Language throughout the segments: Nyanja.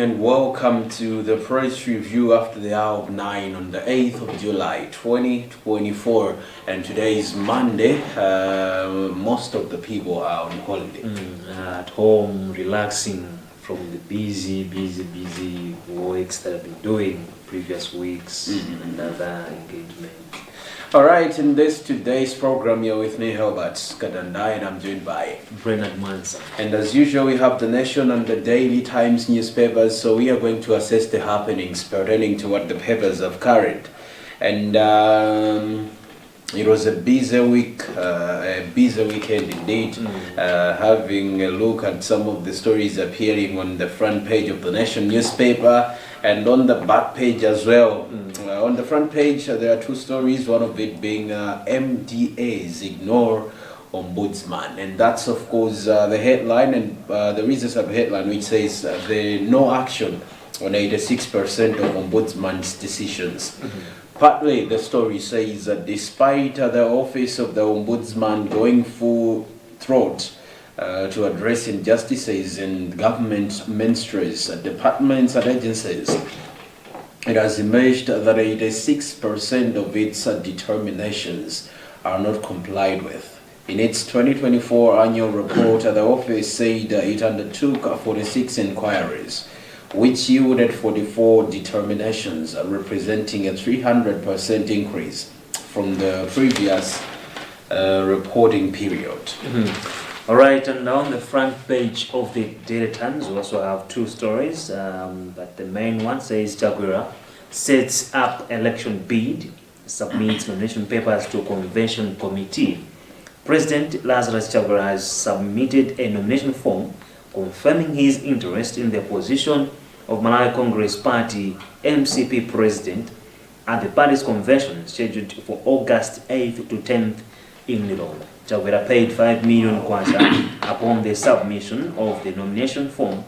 And welcome to the press review after the hour of 9 on the 8th of July 2024, and today is Monday. Most of the people are on holiday, at home, relaxing from the busy works that I've been doing previous weeks and other engagements. All right, in today's program, you're with me, Helbert Kadandai, and I'm joined by Bernard Mansa. And as usual, we have the Nation and the Daily Times newspapers, so we are going to assess the happenings pertaining to what the papers have carried. And it was a busy week, a busy weekend indeed, having a look at some of the stories appearing on the front page of the Nation newspaper and on the back page as well. On the front page, there are two stories, one of it being MDAs ignore ombudsman, and that's of course the headline, and there is a sub-headline which says the no action on 86% of ombudsman's decisions. Partly the story says that despite the office of the ombudsman going full throat to address injustices in government ministries, departments and agencies, it has emerged that 86% of its determinations are not complied with. In its 2024 annual report, the office said it undertook 46 inquiries, which yielded 44 determinations, representing a 300% increase from the previous reporting period. All right, and on the front page of the Daily Times, we also have two stories, but the main one says Chakwera sets up election bid, submits nomination papers to convention committee. President Lazarus Chakwera has submitted a nomination form confirming his interest in the position of Malawi Congress Party MCP president at the party's convention scheduled for August 8th to 10th in Lilongwe. Chakwera paid 5 million kwacha upon the submission of the nomination form,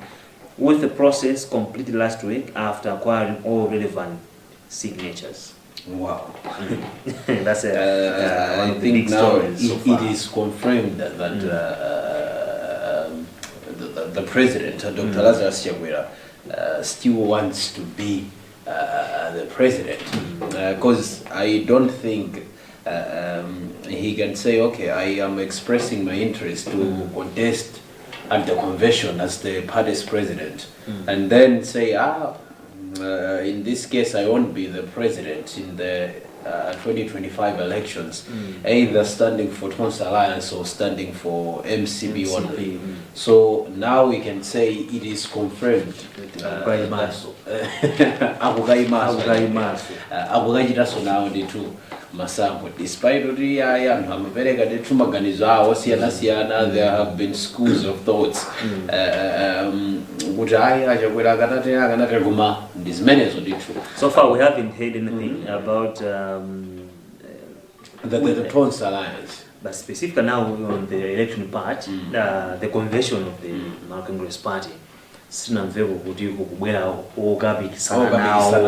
with the process completed last week after acquiring all relevant signatures. Wow. That's one I of the think big now stories so far. it is confirmed that the president, Dr. Lazarus Chakwera, still wants to be the president, because I don't think he can say, okay, I am expressing my interest to contest at the convention as the party's president, and then say, in this case I won't be the president in the 2025 elections, either standing for Tonsa Alliance or standing for MCB only. So now we can say it is confirmed. Now the two Masambo, despite the I am America, the two Maganiza, Siana, there have been schools of thoughts. Which this many of the two. So far, we haven't heard anything about the Tonsa Alliance. But specifically now on the election part, the convention of the Malawi Congress Party. Sina mveko kuti kubwera okapikisana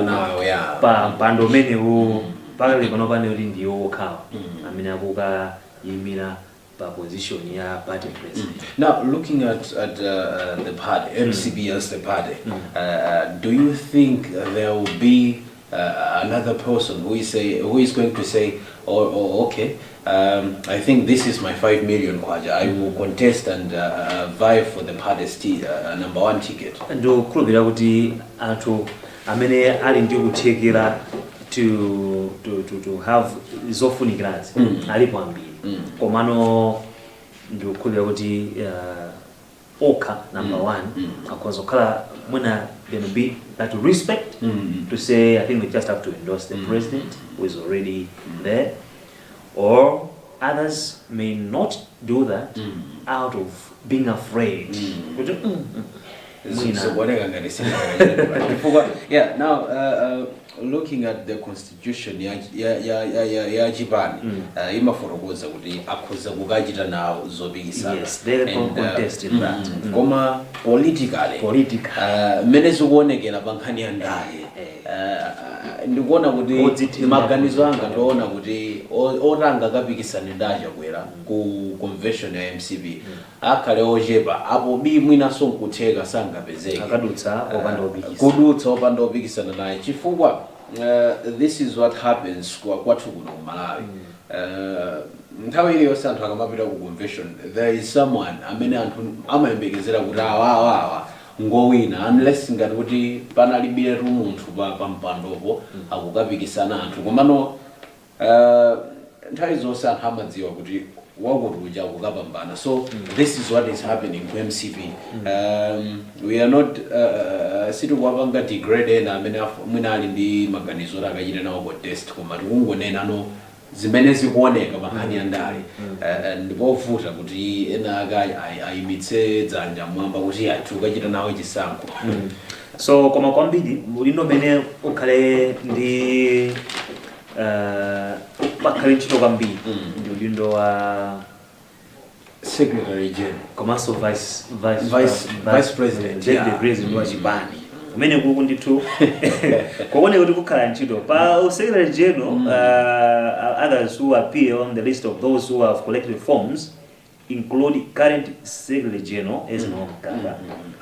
nawo pa pandomene pali panopane kuti ndiwo okhawa amene akukayimira pa position ya party president. Now looking at the party, MCB as the party, do you think there will be another person who is going to say, okay, I think this is my 5 million kwaja, I will contest and vie for the party's number one ticket? Ndikukhulupirira kuti anthu amene ali ndi kuthekera to have zofunikirazi alipo ambiri, komano ndikukhulupirira kuti okha number one akhoza kukhala mwina there will be that respect to say, I think we just have to endorse the president who is already there, or Others may not do that out of being afraid. Yeah, now looking at the constitution ya Japan, imaforokoza kuti akhoza kukachita nawo zobikisana. Yes, they can contest in that. Koma politically mene zikuonekera pankhani ya ndale ndikuona kuti maganizo anga ndiona kuti otanga kapikisana ndaja kwera ku convention ya MCB akhale ochepa apo mwinaso nkutheka sangapezeka kudutsa opanda opikisana naye chifukwa this is what happens kwathu kuno Malawi. Nthawi iliyonse anthu akamapita ku convention there is someone amene anthu amayembekezera kuti awa ngowina unless ngati kuti panalibe munthu pa mpandopo akukapikisana anthu komano nthawi zonse anthu amadziwa kuti wakutuja kukapambana. So this is what is happening to MCP. We are not sitikuwapanga degrade ena amene mwina ali ndi maganizo akachita nawo contest koma tikungonena no zimene zikuoneka pankhani ya ndale ndipovuta kuti ena ayimitse dzanja mwamba kuti athu ukachita nawo chisankho. So koma kwambiri mulino mene ukhale ndi pakhale ntchito kwambiri ndi udindo wa Secretary General komanso Vice President the president wa Japan umene kuku ndithu kuone kuti kukhala ntchito pa Secretary General. Others who appear on the list of those who have collected forms include current Secretary General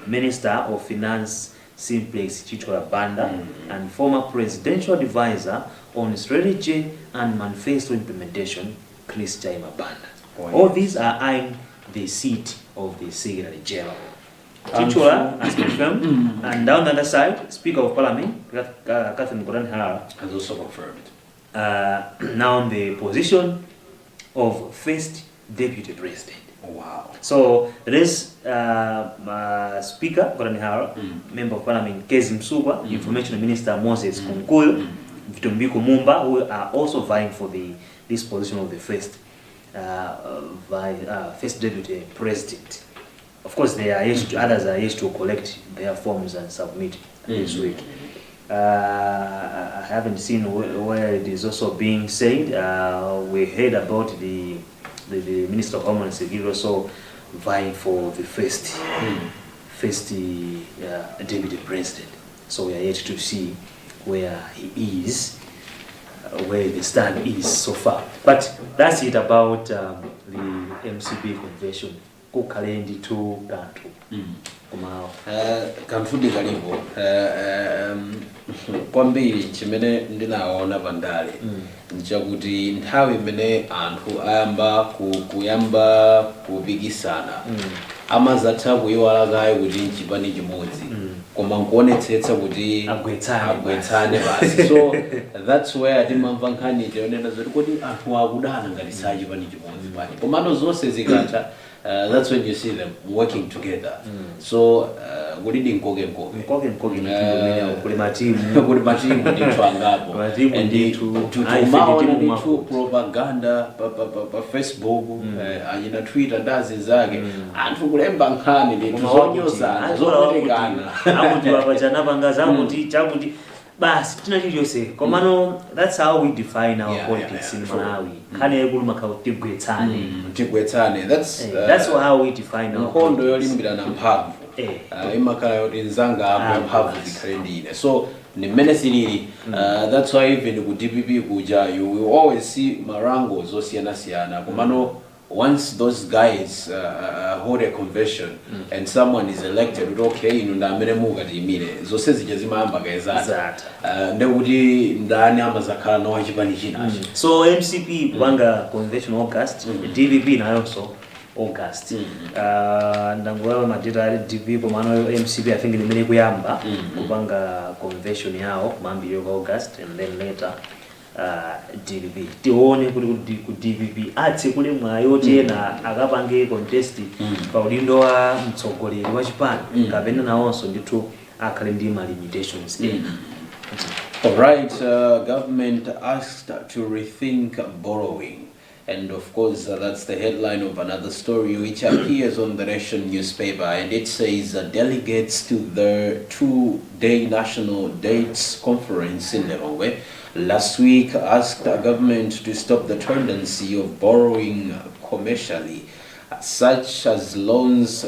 Minister of Finance Simplex Chichora Banda and former presidential advisor on strategy and manifesto implementation Chris Chaima Banda. All these are eyeing the seat of the Secretary General. Chichora has confirmed, and down the other side, Speaker of Parliament Catherine Goran-Hara has also confirmed. Now in the position of first deputy president. Wow. So there is Speaker Goran-Hara, Member of Parliament Kezi Msuba, Information Minister Moses Kunkuyo, Vitumbiko Mumba, who are also vying for this position of the first deputy president. Of course, they are others are used to collect their forms and submit this week. I haven't seen where it is also being said. We heard about the Minister of Homeland Security also vying for the first deputy president. So we are yet to see where he is, where the stand is so far. But that's it about the MCB convention. Kukalendi tu kantu kumao kanfudi kalipo kwambiri chimene ndinaona pandale nchakuti nthawi imene anthu ayamba kupikisana amazatha kuyiwala kaye kuti nchipani chimodzi koma nkuonetsetsa kuti agwetsane basi. So that's where timamva nkhani tionena zoti kuti anthu akudana ngati sachipani chimodzi pali komano zonse zikatha. That's when you see them working together. So kulidi nkoke kuli matimu ndithu angapo and tumaona propaganda pa Facebook ajina Twitter ndazi zake anthu kulemba nkhani ndithu zonyozana zokutekana akuti wapachana pangaza akuti chakuti basi tinachiyose komano. That's how we define our politics in Malawi. Khane kuluma tigwetsane. That's how we define our nkhondo yolimbirana mphamvu imakhala yoti nzanga apo mphamvu zikhale ndine. So nimene silili that's why even ku DPP kuja you will always see marango zosiyana komano. Once those guys hold a convention and someone is elected, okay, ndamene muka timire zose zija zimayamba kaezata ndekuti ndani amazakhala no wachipani chinacho. So MCP kupanga convention August, DPP nayo so August. Ndangowa madita ali DPP komano MCP I think nimene kuyamba kupanga convention yao mambi yo August and then later DPP tione kuti ku DPP atse kule mwayo tena akapange contest pa udindo wa mtsogoleri wa chipani kapena nawonso ndithu akhale ndi ma limitations. All right, government asked to rethink borrowing And of course, that's the headline of another story which appears on the Nation newspaper, and it says delegates to the two-day National Dates Conference in Lilongwe last week asked the government to stop the tendency of borrowing commercially, loans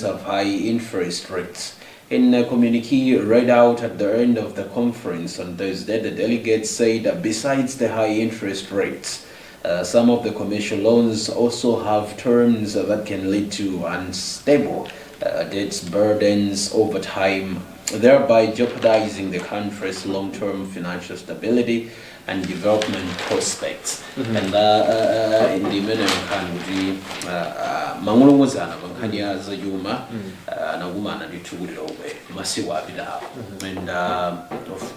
have high interest rates. In a communique read out at the end of the conference on Thursday, the delegates said that besides the high interest rates, some of the commercial loans also have terms that can lead to unstable debt burdens over time, thereby jeopardizing the country's long-term financial stability and development prospects. And in the minimum mangulunguzana bankhanya zayuma nakumana ndithulira ube masiku apitawo and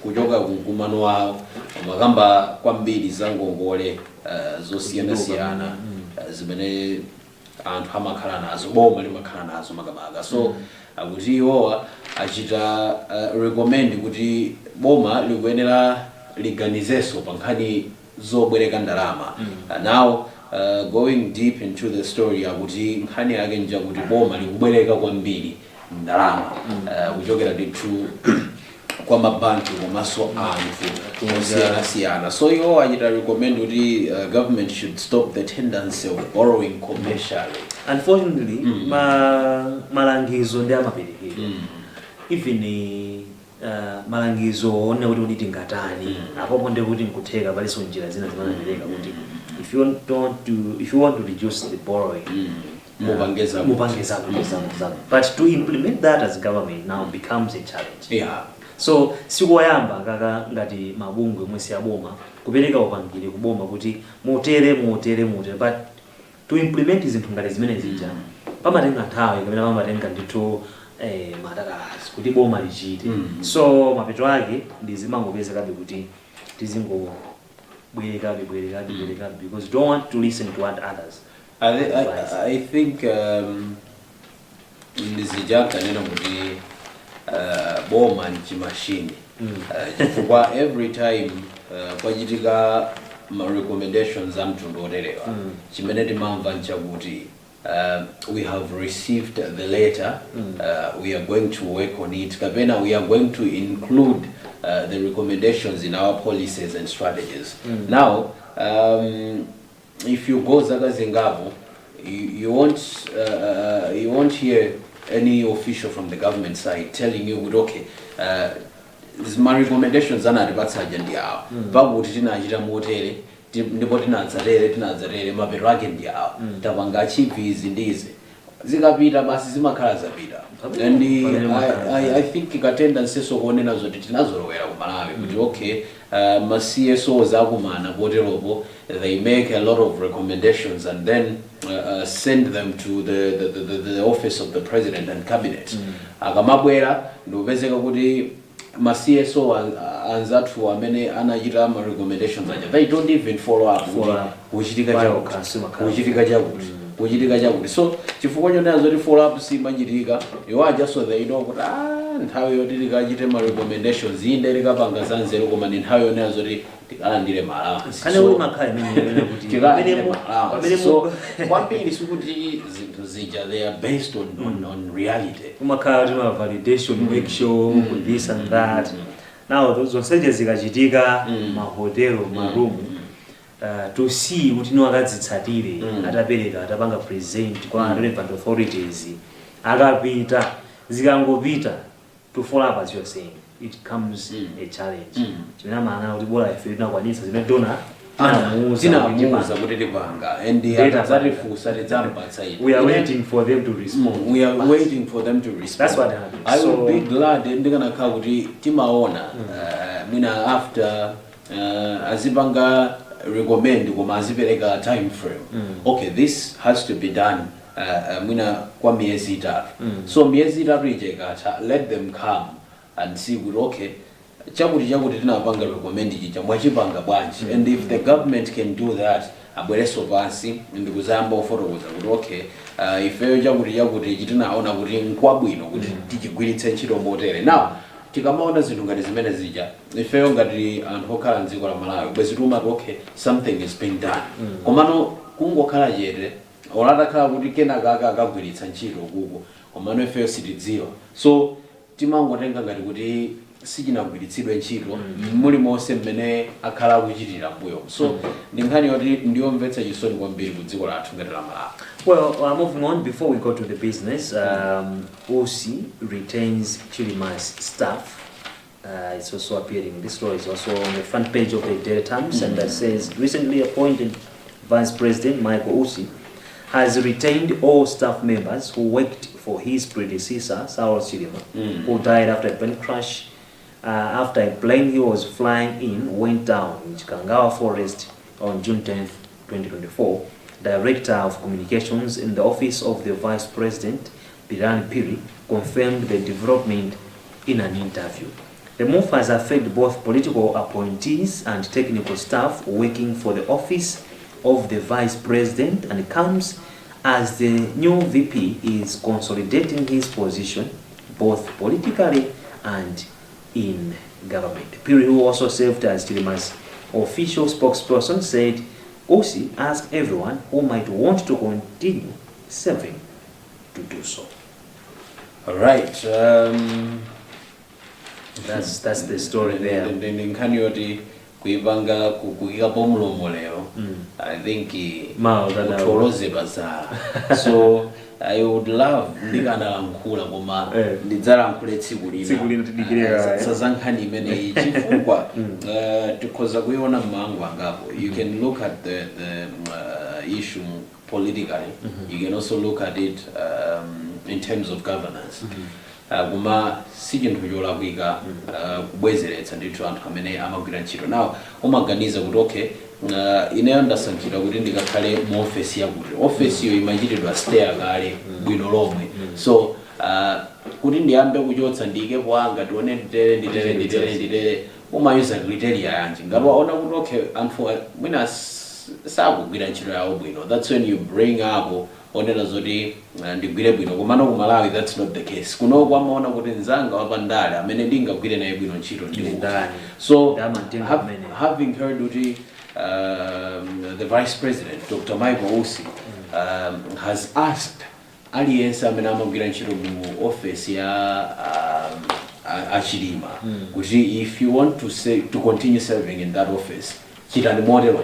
kuchoka kumkumano wawo makamba kwambiri zangongole zosiyana zimene anthu amakhala nazo, boma limakhala nazo makamaka. So akuti iwowa achita recommend kuti boma likuyenera liganizeso pankhani zobwereka ndalama. Now going deep into the story, akuti nkhani yake nja kuti boma likubwereka kwambiri ndalama kuchokera ndithu kwa mabanki komanso anthu osiyana. So iwo achita recommend kuti government should stop the tendency of borrowing commercially. Unfortunately, malangizo ndi amaperekedwa even malangizo one kuti tingatani apopo ndi kuti nkutheka paliso njira zina zimapereka kuti if you want to reduce the borrowing mupangeza. But to implement that as government now becomes a challenge. Yeah. So sikoyamba kaka ngati mabungwe mwesi ya boma kupereka upangiri kuboma kuti motere but to implement zinthu ngati zimene zija pamatenga nthawi kapena pamatenga ndithu madalasi kuti boma lichite. So mapeto ake ndizimangopezekabe kuti tizingobwerekabe because you don't want to listen to what others. I think ndizijaka nena kuti boma ni chimashini. Chifukwa every time kwachitika ma recommendations amtundu oterewa chimene timamva nchakuti we have received the letter, we are going to work on it, kapena we are going to include the recommendations in our policies and strategies. Now if you go zaka zingapo, you won't hear any official from the government side telling you, okay, my recommendations are not about agenda yawo pakuti tinachita motere ndipo tinadzarere mapeto ake ndi awo tapanga achipi izi ndizi zikapita basi zimakhala zapita. And I think tendency sokuonena zoti tinazolowera kumalawi kuti okay, ma CSOs akumana poteropo they make a lot of recommendations and then send them to the office of the president and cabinet. Akamabwera ndopezeka kuti ma CSO anzathu amene anachita ma recommendations aja they don't even follow up kuchitika chakuti. So chifukwa chonena zoti follow up simachitika iwaja, so they know kuti nthawi yoti tikachite ma recommendations inde likapanga zanzeru koma ni nthawi yonena zoti tikalandire malawansi. So kwambiri sikuti zinthu zija they are based on reality. Umakhala validation make sure this and that. Now those zonseje zikachitika mahotelo maroom to see kuti no akadzitsatire atapereka atapanga present kwa relevant authorities akapita zikangopita to follow up as you are saying it comes a challenge. Chimena maana kuti bora ife tinakwanisa zimene dona tinamuuza kuti tipanga and atadzatifunsa tidzamupatsa ine. We are waiting for them to respond. We are waiting for them to respond. That's what happens. I will be glad ndikanakhala kuti timaona mwina after azipanga recommend koma azipereka time frame. Okay, this has to be done mwina kwa miyezi itatu. So miyezi itatu ichekata, let them come and see good, okay, chakuti tinapanga recommend chicha mwachipanga bwanji. And if the government can do that, abwereso pansi ndikuzayamba ofotokoza kuti okay, ifeyo chakuti chitinaona kuti nkwabwino kuti tichigwiritse ntchito motere. Now tikamaona zinthu ngati zimene zija ifeyo ngati anthu okhala mdziko la Malawi bwezi tumati okay something is being done komano kungokhala chete olatakhala kuti kenaka akagwiritsa ntchito kuko komano ifeyo sitidziwa so timangotenga ngati kuti sichinagwiritsidwe ntchito muli monse mmene akhala akuchitira mbuyo so ndi nkhani yoti ndiyomvetsa chisoni kwambiri ku dziko lathu ngati la Malawi. Well, moving on, before we go to the business, OC retains Chilima's staff. It's also appearing, this story is also on the front page of the Daily Times, and that says, recently appointed Vice President Michael Usi has retained all staff members who worked for his predecessor, Saul Chilima, who died after a plane crash after a plane he was flying in went down in Chikangawa Forest on June 10th, 2024. Director of Communications in the Office of the Vice President, Biran Piri, confirmed the development in an interview. The move has affected both political appointees and technical staff working for the Office of the Vice President and comes as the new VP is consolidating his position both politically and in government. Piri, who also served as Chilima's official spokesperson, said OC asked everyone who might want to continue serving to do so. All right. That's the story there. Nkhani yoti kuipanga kuikapo mlomo lero I think utoloze bazara so I would love ndikanalankhula koma ndidzalankhule tsiku lina sasa nkhani imeneyi chifukwa tikhoza kuiona mmango angapo. You can look at the issue politically, you can also look at it in terms of governance. Kuma si chinthu cholakwika kubwezeretsa ndithu anthu amene amagwira ntchito nawo umaganiza kuti okay ineyo ndasankhidwa kuti ndikakhale mu office yakuti office yo imachitidwa stay kale bwino lomwe so kuti ndiyambe kuchotsa ndike kwanga tione nditere umayuza criteria yanji ngati waona kuti okay anthu mwina sakugwira ntchito yawo bwino, that's when you bring up onera zoti ndigwire bwino komano ku Malawi that's not the case. Kuno kwamaona kuti nzanga wapandale amene ndingagwire naye bwino ntchito ndikudani. So having heard kuti the Vice President Dr. Michael Usi has asked aliyense amene amagwira ntchito mu office ya Chilima kuti if you want to continue serving in that office chitani model.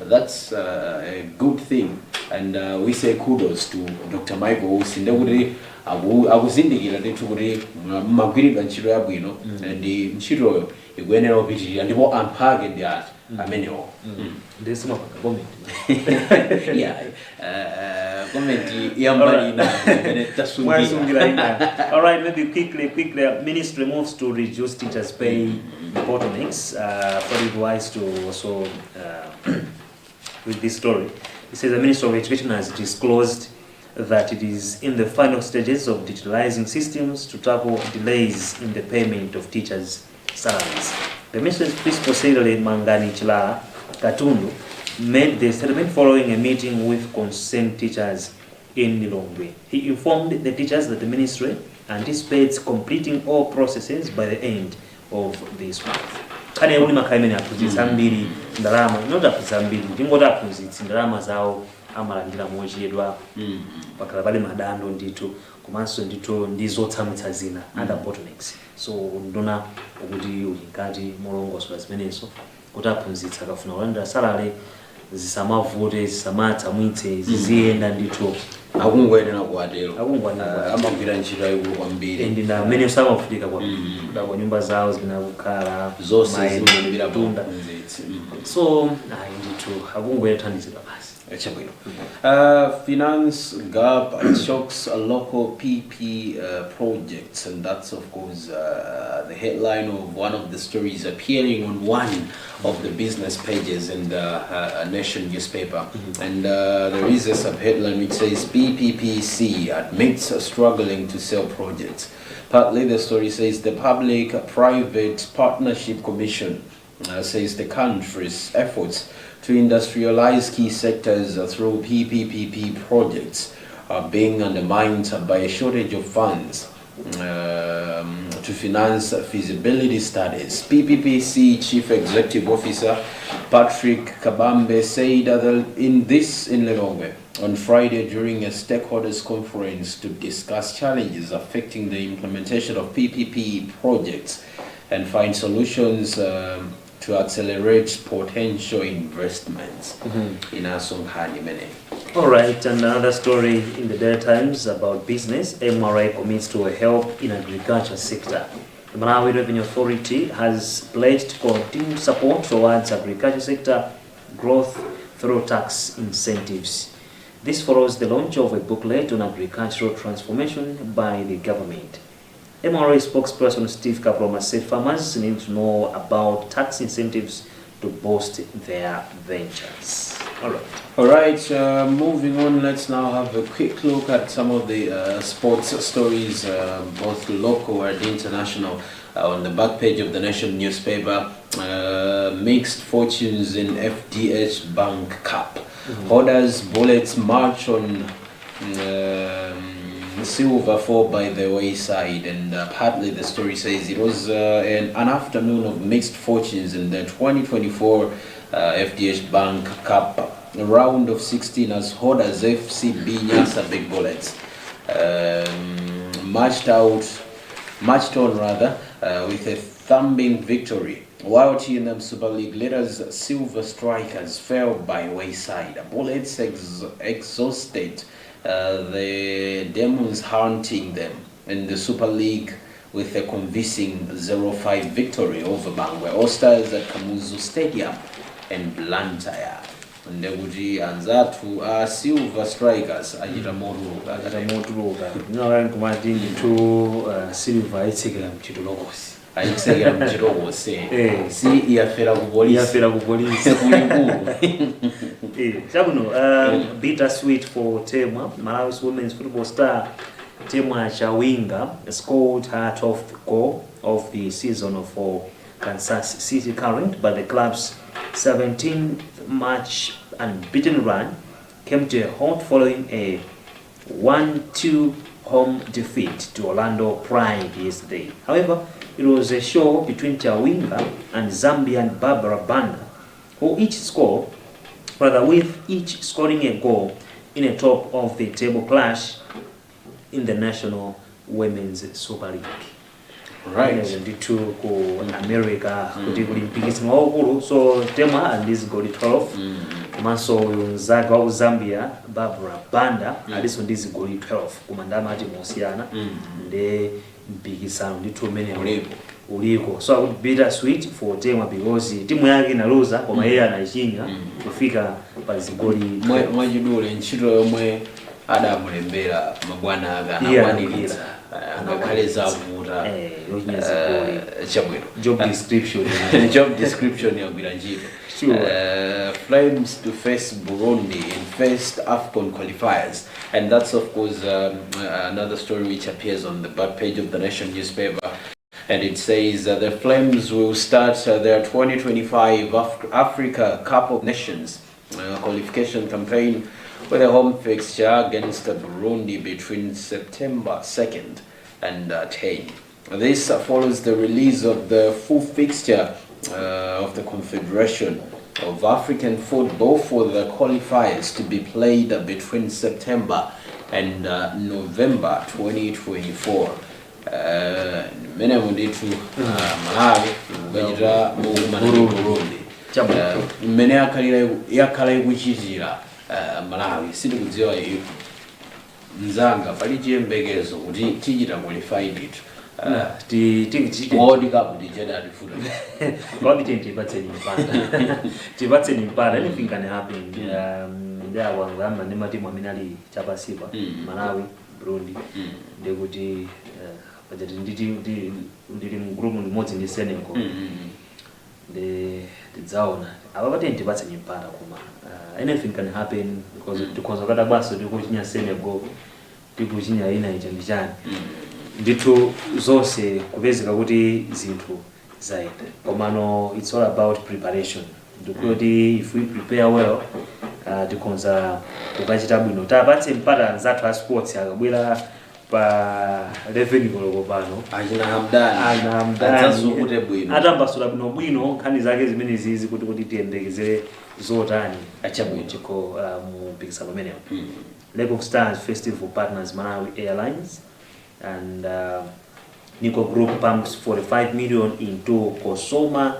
That's a good thing, and we say kudos to Dr. Michael Usi ndekuti akuzindikira ndithu kuti magwiridwa ntchito yabwino ndi ntchitoyo ikuyenera kupitirira ndipo anthu ake ndi ati amenewo. Ndisema comment. Yeah, comment yambalina tasungira. All right, maybe quickly. Ministry moves to reduce teachers' pay bottlenecks. For it wise to also with this story. It says the Ministry of Education has disclosed that it is in the final stages of digitalizing systems to tackle delays in the payment of teachers' salaries. The Ministry's Principal Secretary Mangani Chila Katundu made the statement following a meeting with concerned teachers in Nilongwe. He informed the teachers that the ministry anticipates completing all processes by the end of this month. Kane uli makaimene aphunzitsa mbiri ndalama not aphunzitsa mbiri ndingoti aphunzitsa ndalama zawo amalandira mochedwa pakala pali madando ndithu komanso ndithu ndizotsamitsa zina under bottlenecks. So ndona ukuthi ulikati molongosola zimenezo kuti aphunzitsa akafuna kulandira salary zisamavute zisamatsamwitse ziziyenda ndithu akungwere nakuatero amagwira ntchito yayikulu kwambiri ndi na amene samafutika kwa nyumba zawo zinakukhala zonse zimenebira tunda so ndithu akungwere thandizira basi. Finance gap shocks local PP projects, and that's of course the headline of one of the stories appearing on one of the business pages in the Nation newspaper. And there is a sub-headline which says PPPC admits struggling to sell projects. Partly the story says the Public-Private Partnership Commission says the country's efforts to industrialize key sectors through PPPP projects are being undermined by a shortage of funds to finance feasibility studies. PPPC Chief Executive Officer Patrick Kabambe said that in Lilongwe on Friday during a stakeholders conference to discuss challenges affecting the implementation of PPP projects and find solutions to accelerate potential investments in Asonghani Mene. All right, and another story in the Daily Times about business. MRA commits to help in agriculture sector. The Malawi Revenue Authority has pledged continued support towards agriculture sector growth through tax incentives. This follows the launch of a booklet on agricultural transformation by the government. MRA spokesperson Steve Kaploma said farmers need to know about tax incentives to boost their ventures. All right, moving on, let's now have a quick look at some of the sports stories, both local and international. On the back page of the Nation newspaper, mixed fortunes in FDH Bank Cup. Holders Bullets march on silver fall by the wayside, and partly the story says it was an afternoon of mixed fortunes in the 2024 FDH Bank Cup round of 16 as holders FCB Nyasa Big Bullets marched on with a thumping victory, while TNM Super League leaders Silver Strikers fell by wayside. Bullets exhausted the Demons hunting them in the Super League with a convincing 0-5 victory over Bangwe All-Stars at Kamuzu Stadium and Luntha. And they would answer to Silver Strikers ajita moduluka no kumati to silver itsekera mchitolokosi ayitsekera mchitolokosi si iyafera ku police chabuno bittersweet for Temwa. Malawi's women's football star Temwa Chawinga scored her 12th goal of the season for Kansas City Current, but the club's 17th match unbeaten run came to a halt following a 1-2 home defeat to Orlando Pride yesterday. However, it was a show between Chawinga and Zambian Barbara Banda, with each scoring a goal in a top of the table clash in the National Women's Super League. Right. To America, so Tema and this goal 12. Maso Zaga wa Zambia Barbara Banda aliso ndizi goal 12 kumandama ati mosiana nde mpikisano ndi two mene uliko. So I would bittersweet for Tema because timu yake inaluza koma yeye anashinga kufika pa zigoli mwajidule ntchito yomwe adamulembera mabwana aga anawaniriza ngakhale zavuta chabwino job description yagwira ntchito. Flames to face Burundi in first AFCON qualifiers, and that's of course another story which appears on the back page of the Nation newspaper, and it says the Flames will start their 2025 Africa Cup of Nations qualification campaign with a home fixture against Burundi between September 2nd and 10. This follows the release of the full fixture of the Confederation of African Football for the qualifiers to be played between September and November 2024. Mene munditu Malawi bajira Burundi. Mene yakala ikuchizira Malawi sindi kudziwa nzanga pali chiyembekezo kuti tichita qualified it. World Cup dijeda difuda. God tibatse nimpanda anything can happen. There wangamba ndi matimu amene ali chapasipa Malawi, Burundi ndikuti bajeti ndili mu group limodzi ndi Senegal ndidzaona aba batenti batse nimpanda kuma anything can happen because kada baso ndikuchinya Senegal ndikuchinya ina ichandichani nditu zose kupezeka kuti zinthu zaenda komano it's all about preparation ndikuti if we prepare well tikonza kukachita bwino tapatse mpata anzathu a sports akabwera pa revenue lokopano Ajina hamdani. anamdani Adzasukute bwino. atambasula bwino nkhani zake zimene zizi kuti tiyendekeze zotani Achabwino. chiko mu mpikisano umenewo. Lake of Stars Festival partners Malawi Airlines and Nico Group pumps 45 million into Kosoma.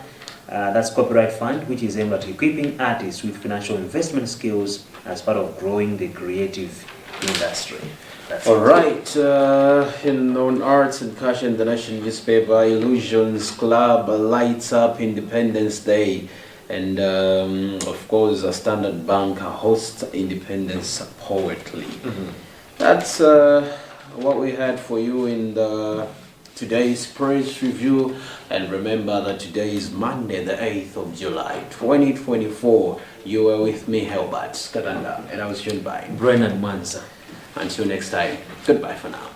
That's copyright fund, which is aimed at equipping artists with financial investment skills as part of growing the creative industry. That's All right, on Arts and Culture International newspaper, Illusions Club lights up Independence Day, and of course, Standard Bank hosts Independence Poetry. That's what we had for you in today's press review. And remember that today is Monday, the 8th of July, 2024. You were with me, Helbert Skatanda, and I was joined by Brennan Manza. Until next time, goodbye for now.